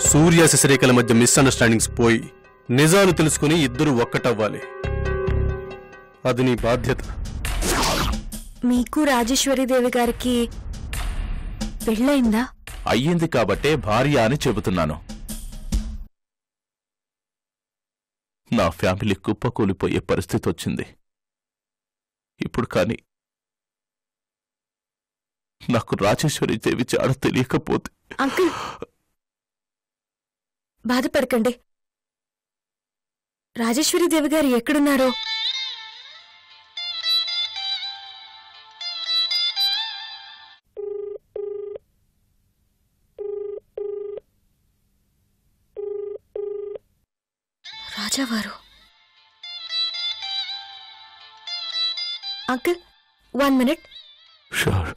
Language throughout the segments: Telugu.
సూర్య శశిరేఖల మధ్య మిస్అండర్స్టాండింగ్స్ పోయి నిజాలు తెలుసుకుని ఇద్దరు ఒక్కటవ్వాలి. అది నీ బాధ్యత. మీకు రాజేశ్వరీదేవి గారికి పెళ్ళయిందా? అయ్యింది కాబట్టే భార్య అని చెబుతున్నాను. నా ఫ్యామిలీ కుప్పకూలిపోయే పరిస్థితి వచ్చింది ఇప్పుడు. కానీ నాకు రాజేశ్వరీదేవి జాడ తెలియకపోతే. అంకుల్ బాధపడకండి. రాజేశ్వరీదేవి గారు ఎక్కడున్నారో రాజావారు. Uncle 1 minute. షూర్.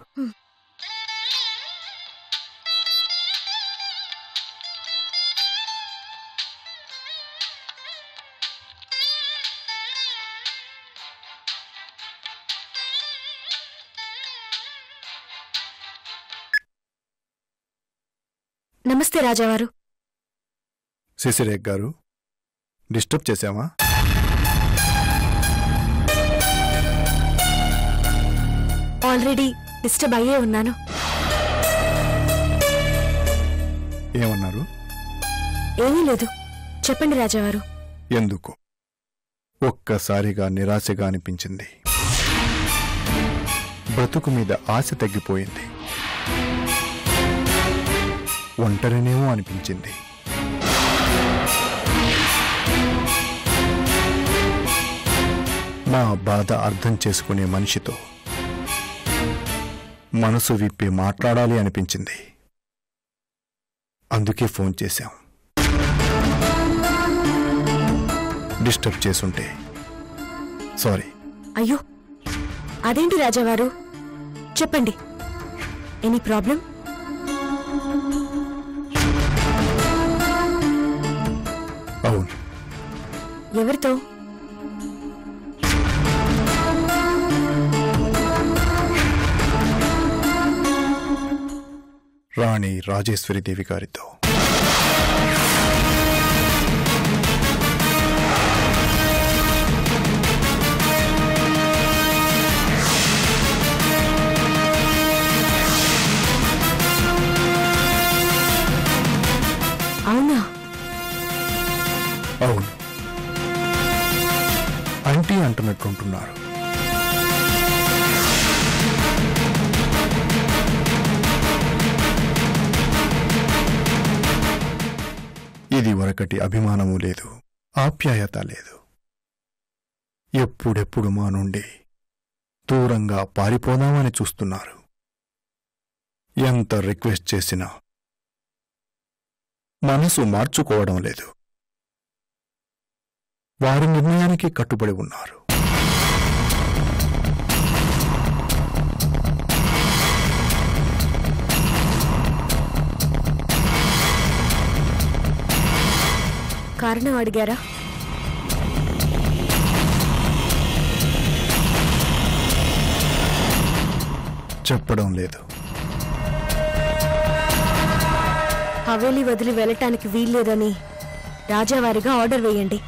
నమస్తే రాజావారు. శశిరేఖ గారు, డిస్టర్బ్ చేశామా? ఆల్రెడీ డిస్టర్బ్ అయ్యే ఉన్నాను. ఏమన్నారు? ఏమీ లేదు, చెప్పండి రాజావారు. ఎందుకు ఒక్కసారిగా నిరాశగా అనిపించింది? బ్రతుకు మీద ఆశ తగ్గిపోయింది. ఒంటరినేమో అనిపించింది. నా బాధ అర్థం చేసుకునే మనిషితో మనసు విప్పి మాట్లాడాలి అనిపించింది. అందుకే ఫోన్ చేశాం. డిస్టర్బ్ చేసుంటే సారీ. అయ్యో అదేంటి రాజావారు, చెప్పండి. Any problem? అవును. ఎవరితో? రాణి రాజేశ్వరీదేవి గారితో. అవునా? అవును. ఆంటీ అంటున్నట్టుంటున్నారు. ఇది వరకటి అభిమానము లేదు, ఆప్యాయత లేదు. ఎప్పుడెప్పుడు మా నుండి దూరంగా పారిపోదామని చూస్తున్నారు. ఎంత రిక్వెస్ట్ చేసినా మనసు మార్చుకోవడం లేదు. వారి నిర్ణయానికి కట్టుబడి ఉన్నారు. కారణం అడిగారా? చెప్పడం లేదు. హవేలీ వదిలి వెళ్ళటానికి వీల్లేదని రాజావారిగా ఆర్డర్ వేయండి.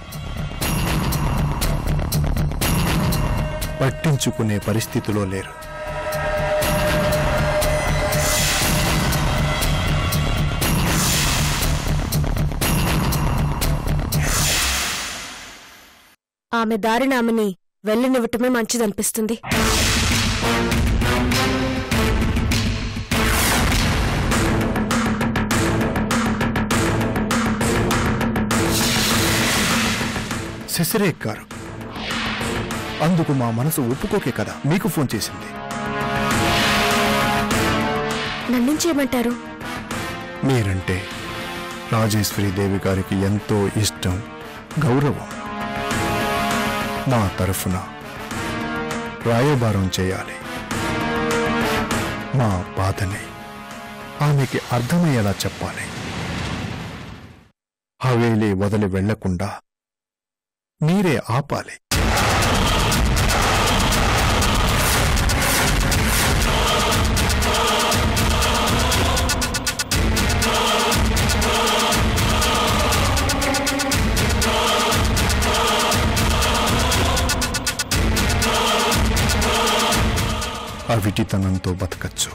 పట్టించుకునే పరిస్థితిలో లేరు. ఆమె దారిన ఆమెని వెళ్ళనివ్వటమే మంచిదనిపిస్తుంది. శశిరేఖ గారు, అందుకు మా మనసు ఒప్పుకోకే కదా మీకు ఫోన్ చేసింది. నన్నించేయమంటారు? మీరంటే రాజేశ్వరీదేవి గారికి ఎంతో ఇష్టం, గౌరవం. మా తరఫున రాయబారం చేయాలి. మా బాధని ఆమెకి అర్థమయ్యేలా చెప్పాలి. హవేలీ వదిలి వెళ్లకుండా మీరే ఆపాలి. అవిటితనంతో బతకచ్చు,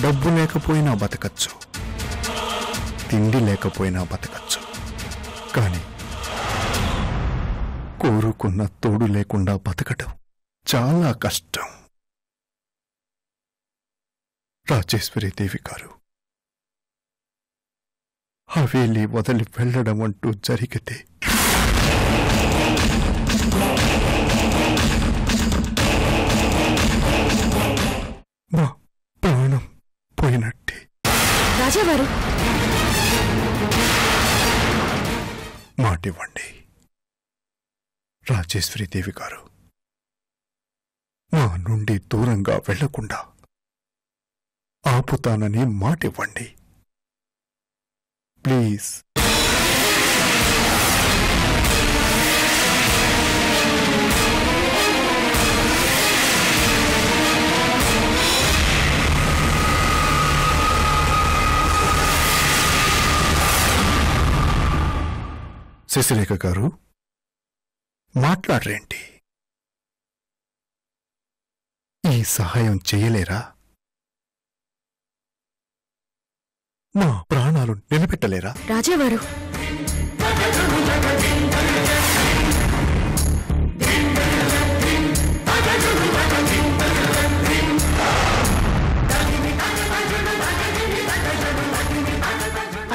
డబ్బు లేకపోయినా బతకచ్చు, తిండి లేకపోయినా బతకచ్చు. కానీ కోరుకున్న తోడు లేకుండా బతకడం చాలా కష్టం. రాజేశ్వరీదేవి గారు, హవేలీ వదిలి వెళ్ళడం అంటూ జరిగితే మా ప్రాణం పోయినట్టే. రాజావారు, మాటివ్వండి రాజేశ్వరీదేవి గారు, మా నుండి దూరంగా వెళ్లకుండా ఆపుతానని మాటివ్వండి ప్లీజ్. శశిరేఖ గారు, మాట్లాడరేంటి? ఈ సహాయం చేయలేరా? మా ప్రాణాలు నిలబెట్టలేరా? రాజావారు,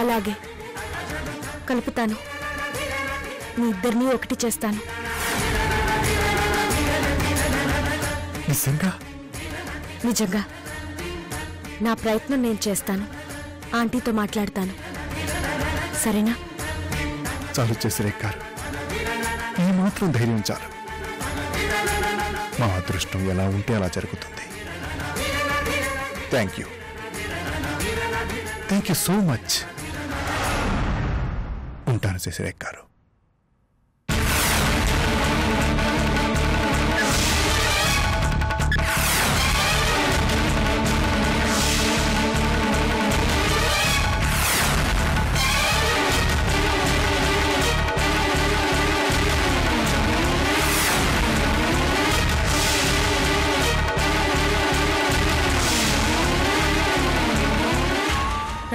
అలాగే కలుపుతాను. మీ ఇద్దరినీ ఒకటి చేస్తాను. నిజంగా? నిజంగా. నా ప్రయత్నం నేను చేస్తాను. ఆంటీతో మాట్లాడతాను. సరేనా? చాలు శశిరేఖ గారు, ఈ మాత్రం ధైర్యం చాలు. మా అదృష్టం ఎలా ఉంటే అలా జరుగుతుంది. Thank you so much. ఉంటాను శశిరేఖ గారు.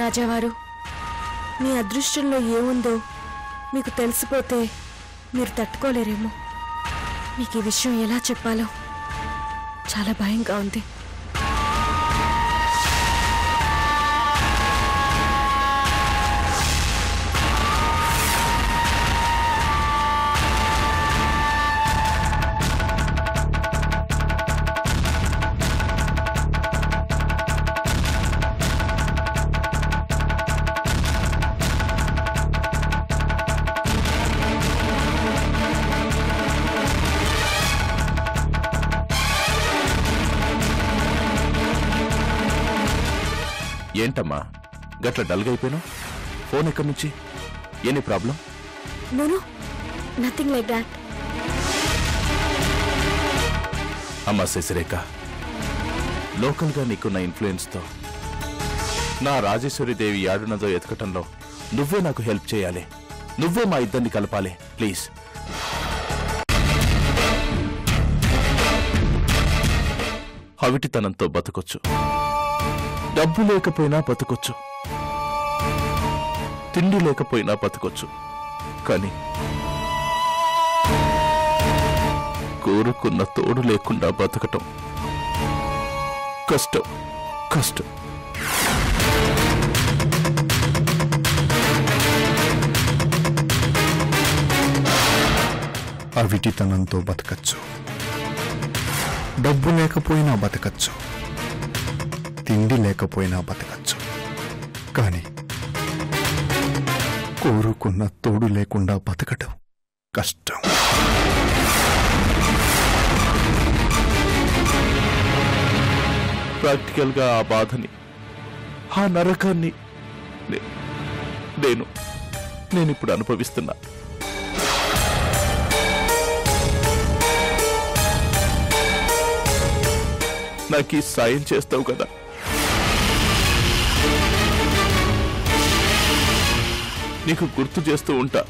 రాజావారు, మీ అదృష్టంలో ఏముందో మీకు తెలిసిపోతే మీరు తట్టుకోలేరేమో. మీకు ఈ విషయం ఎలా చెప్పాలో చాలా భయంగా ఉంది. ఏంటమ్మా గట్ల డల్గా అయిపోయినా? ఫోన్ ఎక్కడి నుంచి? Any problem? No, nothing like that. అమ్మా శశిరేఖ, లోకల్గా నీకున్న ఇన్ఫ్లుయెన్స్తో నా రాజేశ్వరీదేవి యాడున్నదో ఎతకటంలో నువ్వే నాకు హెల్ప్ చేయాలి. నువ్వే మా ఇద్దరిని కలపాలి ప్లీజ్. అవిటితనంతో బతకొచ్చు, డబ్బు లేకపోయినా బతకొచ్చు, తిండి లేకపోయినా బతకొచ్చు. కానీ కోరుకున్న తోడు లేకుండా బతకటం కష్టం. కష్టం. అవిటితనంతో బతకచ్చు, డబ్బు లేకపోయినా బతకచ్చు, తిండి లేకపోయినా బతకచ్చు. కానీ కోరుకున్న తోడు లేకుండా బతకడం కష్టం. ప్రాక్టికల్గా ఆ బాధని, ఆ నరకాన్ని నేనిప్పుడు అనుభవిస్తున్నా. నాకు ఈ సాయం చేస్తావు కదా? నీకు గుర్తు చేస్తూ ఉంటా,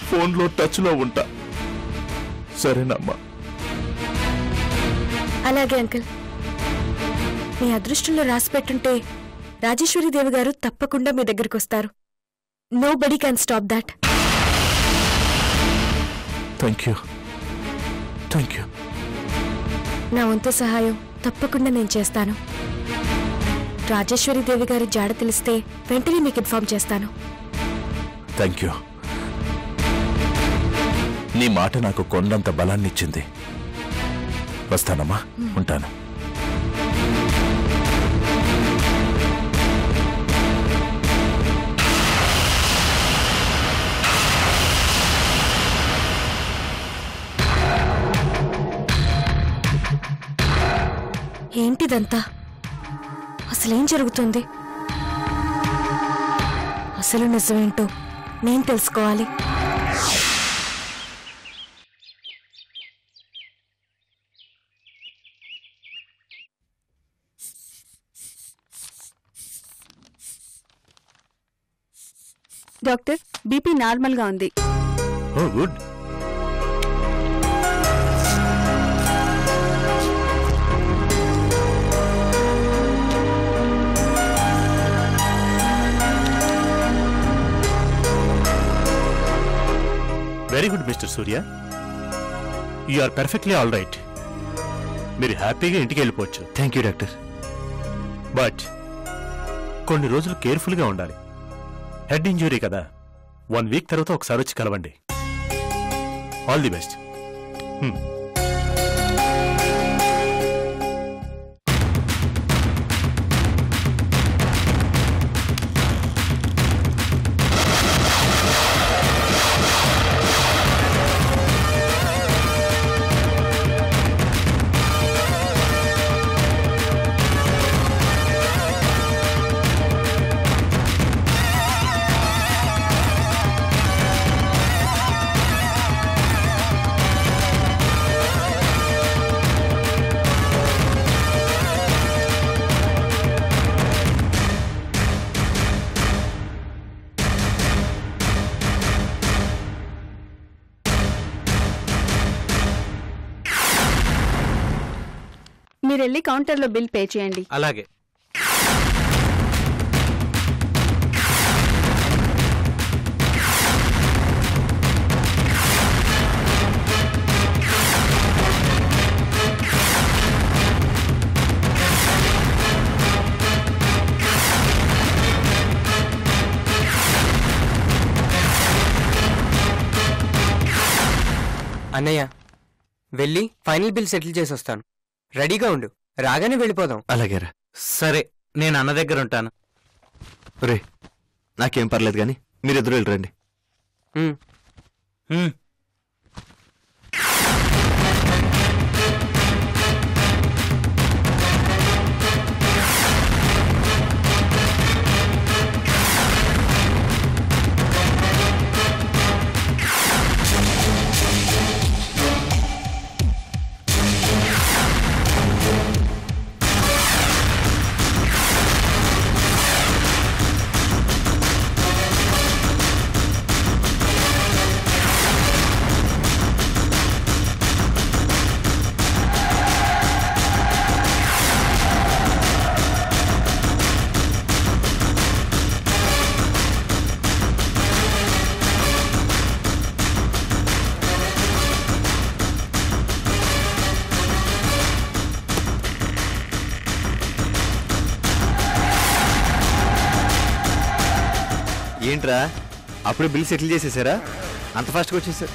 ఫోన్లో టచ్లో ఉంటా. సరేనమ్మా? అలాగే అంకుల్. మీ అదృష్టంలో రాసి పెట్టుంటే రాజేశ్వరి దేవి గారు తప్పకుండా మీ దగ్గరికి వస్తారు. Nobody can stop that. Thank you. నా వంతు సహాయం తప్పకుండా నేను చేస్తాను. రాజేశ్వరి దేవి గారి జాడ తెలిస్తే వెంటనే మీకు ఇన్ఫార్మ్ చేస్తాను. Thank you. నీ మాట నాకు కొండంత బలాన్నిచ్చింది. వస్తానమ్మా, ఉంటాను. ఏంటిదంతా? అసలేం జరుగుతుంది? అసలు నిజమేంటో నేను తెలుసుకోవాలి. డాక్టర్, బీపీ నార్మల్గా ఉంది. Oh good. Very good mister Surya, you are perfectly all right. మీరు హ్యాపీగా ఇంటికి వెళ్ళిపోవచ్చు. Thank you doctor. బట్ కొన్ని రోజులు కేర్ఫుల్గా ఉండాలి. హెడ్ ఇంజురీ కదా, 1 వీక్ తర్వాత ఒకసారి వచ్చి కలవండి. All the best. మీరెళ్ళి కౌంటర్లో బిల్ పే చేయండి. అలాగే. అన్నయ్య, వెళ్ళి ఫైనల్ బిల్ సెటిల్ చేసి వస్తాను. రెడీగా ఉండు, రాగానే వెళ్ళిపోదాం. అలాగేరా. సరే, నేను అన్న దగ్గర ఉంటాను. రే, నాకేం పర్లేదు కానీ మీరిద్దరూ వెళ్ళరండి. ఏంట్రా, అప్పుడే బిల్ సెటిల్ చేసేసారా? అంత ఫాస్ట్గా వచ్చేసారు.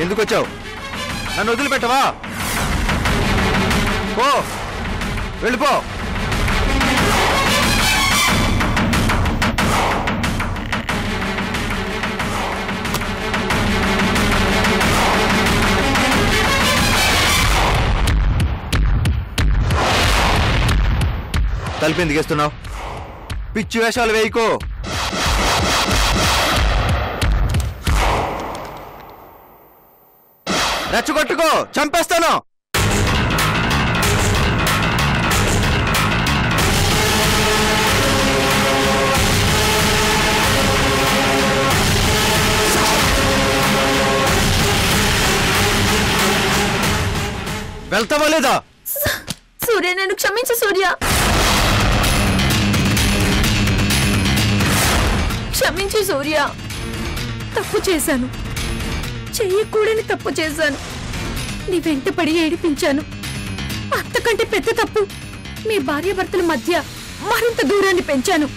ఎందుకు వచ్చావు? నన్ను వదిలిపెట్టవా? పో, వెళ్ళిపో. తలుపు ఎందుకు వేస్తున్నావు? పిచ్చి వేషాలు వేయకో. రెచ్చగొట్టుకో, చంపేస్తాను. వెళ్తావా లేదా? సూర్య, నన్ను క్షమించు సూర్య. క్షమించు సూర్య. తప్పు చేశాను, చెయ్యకూడని తప్పు చేశాను. నీ వెంటపడి ఏడిపించాను. అంతకంటే పెద్ద తప్పు, మీ భార్యాభర్తల మధ్య మరింత దూరాన్ని పెంచాను.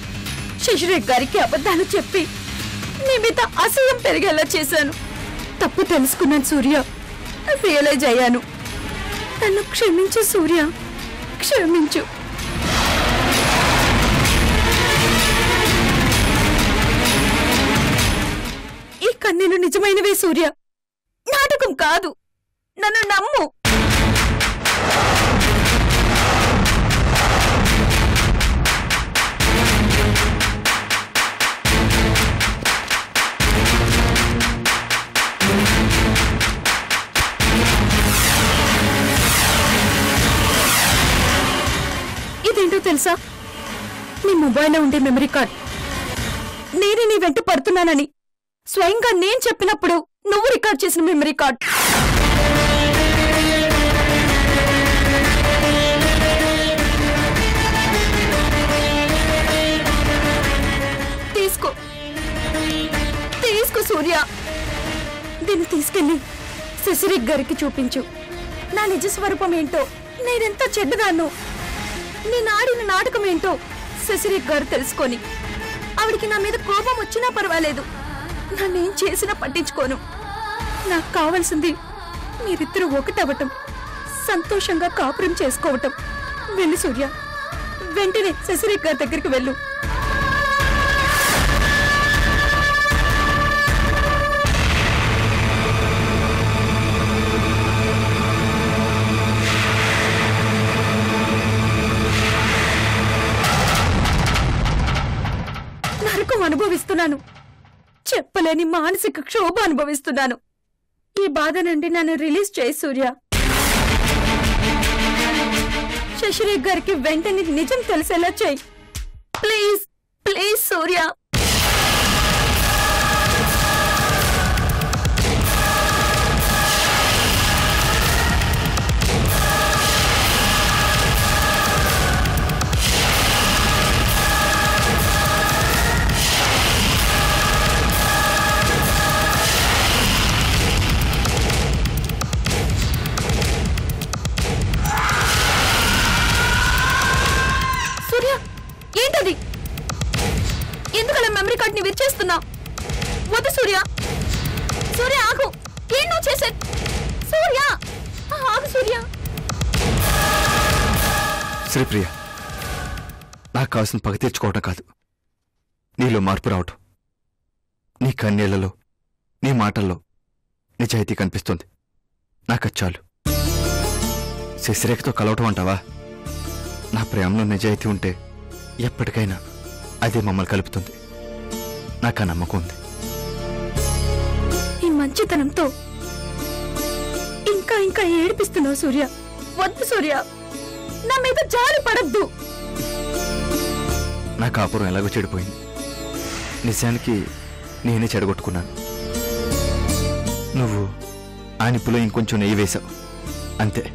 శశిరేఖ్ గారికి అబద్ధాలు చెప్పి నీ మీద అసహ్యం పెరిగేలా చేశాను. తప్పు తెలుసుకున్నాను సూర్య, రియలైజ్ అయ్యాను. నన్ను క్షమించు సూర్య, క్షమించు. ఈ కన్నీలు నిజమైనవే సూర్య, నాటకం కాదు. నన్ను నమ్ము. ఇదేంటో తెలుసా? నీ మొబైల్లో ఉండే మెమరీ కార్డ్. నేనే నీ వెంట పడుతున్నానని స్వయంగా నేను చెప్పినప్పుడు నువ్వు రికార్డ్ చేసిన మెమరీ కార్డ్. తీసుకో, తీసుకో సూర్య. దీన్ని తీసుకెళ్ళి శశిరేఖ్ గారికి చూపించు. నా నిజ స్వరూపం ఏంటో, నేనెంత చెడ్డదాన్నో, నేను ఆడిన నాటకం ఏంటో శశిరేఖ్ గారు తెలుసుకొని ఆవిడికి నా మీద కోపం వచ్చినా పర్వాలేదు, నన్నేం చేసినా పట్టించుకోను. నాకు కావాల్సింది మీరిద్దరూ ఒకటవటం, సంతోషంగా కాపురం చేసుకోవటం. వెళ్ళు సూర్య, వెంటనే శశిరేఖ్ గారి దగ్గరికి వెళ్ళు. నరకం అనుభవిస్తున్నాను, చెప్పలేని మానసిక క్షోభ అనుభవిస్తున్నాను. ఈ బాధ నుండి నన్ను రిలీజ్ చేయి సూర్య. శశిరేఖ్ గారికి వెంటనే నిజం తెలిసేలా చేయి. ప్లీజ్, ప్లీజ్ సూర్య. ఏంటది? ఎందుకలా మెమరీ కార్డ్ ని విరిచేస్తున్నా? వద్దు సూర్య. సూర్య ఆగు. ఏం నువ్వు చేసే? సూర్య ఆగు. సూర్య. శ్రీప్రియ, నాకు కావాల్సిన పగ తీర్చుకోవటం కాదు, నీలో మార్పు రావటం. నీ కన్నీళ్లలో, నీ మాటల్లో నిజాయితీ కనిపిస్తుంది. నాకు చాలు. శశిరేఖతో కలవటం అంటావా? నా ప్రేమలో నిజాయితీ ఉంటే ఎప్పటికైనా అదే మమ్మల్ని కలుపుతుంది. నాకు ఆ నమ్మకం ఉంది. ఈ మంచితనంతో ఇంకా ఇంకా ఏడిపిస్తున్నావు సూర్య. వద్దు సూర్య, నా మీద జాలి పడద్దు. నా కాపురం ఎలాగో చెడిపోయింది. నిజానికి నేనే చెడగొట్టుకున్నాను. నువ్వు ఆ నిప్పులో ఇంకొంచెం నెయ్యి వేశావు, అంతే.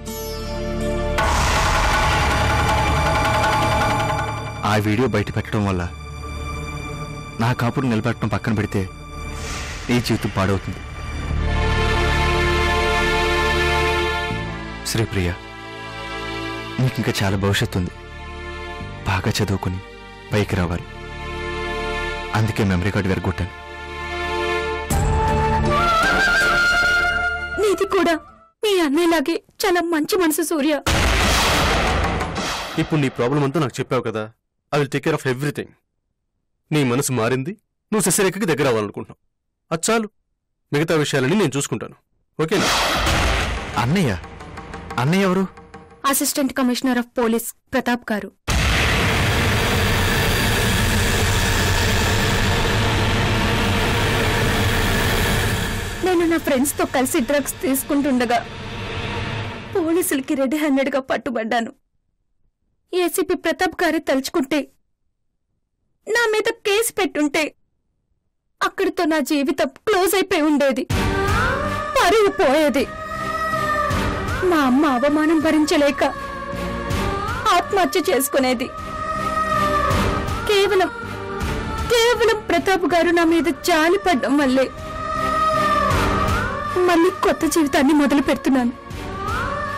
ఆ వీడియో బయట పెట్టడం వల్ల నా కాపురం నిలబెట్టడం పక్కన పెడితే నీ జీవితం పాడవుతుంది. శ్రీప్రియ, నీకు ఇంకా చాలా భవిష్యత్తు ఉంది. బాగా చదువుకుని పైకి రావాలి. అందుకే మెమరీ కార్డు విరగొట్టాను. నీది కూడా మీ అన్నయ్యలాగే చాలా మంచి మనసు సూర్య. ఇప్పుడు నీ ప్రాబ్లం అంతా నాకు చెప్పావు కదా. I will take care of everything. నీ మనసు మారింది, నువ్వు శశిరేఖకి దగ్గర అవ్వాలనుకుంటున్నావు. అది చాలు. మిగతా విషయాలని నేను చూసుకుంటాను. ఓకేనా? అన్నయ్య? అన్నయ్య ఎవరు? Assistant commissioner of police Pratap గారు. నేను నా ఫ్రెండ్స్ తో కలిసి డ్రగ్స్ తీసుకుంటుండగా పోలీసులకి రెడీ హ్యాండెడ్ గా పట్టుబడ్డాను. ఏసీపీ ప్రతాప్ గారే తలుచుకుంటే, నా మీద కేసు పెట్టుంటే అక్కడితో నా జీవితం క్లోజ్ అయిపోయి ఉండేది, పరువు పోయేది. మా అమ్మ అవమానం భరించలేక ఆత్మహత్య చేసుకునేది. కేవలం ప్రతాప్ గారు నా మీద జాలి పడ్డం వల్లే మళ్ళీ కొత్త జీవితాన్ని మొదలు పెడుతున్నాను.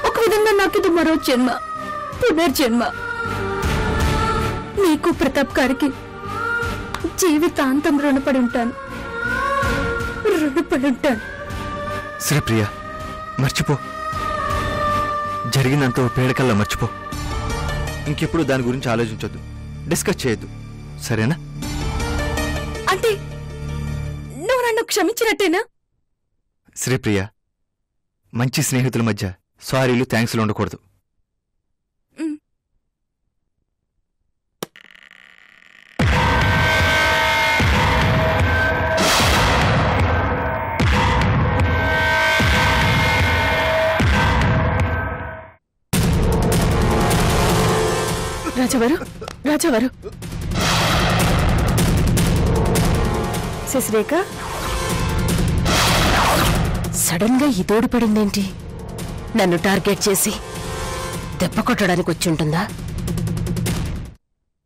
ఒక విధంగా నాకు ఇది మరో జన్మ, పునర్జన్మ. నీకు ప్రతాప్ గారికి జీవితాంతం రుణపడి ఉంటాను. శ్రీప్రియ, మర్చిపో. జరిగినంత పేడకల్లా మర్చిపో. ఇంకెప్పుడు దాని గురించి ఆలోచించొద్దు, డిస్కస్ చేయొద్దు, సరేనా? అంటే నువ్వు నన్ను క్షమించినట్టేనా? శ్రీప్రియ, మంచి స్నేహితుల మధ్య సారీలు థ్యాంక్స్లు ఉండకూడదు. రాజావారు శశిరేఖ సడన్ గా ఈ తోడు పడిందేంటి? నన్ను టార్గెట్ చేసి దెబ్బ కొట్టడానికి వచ్చి ఉంటుందా?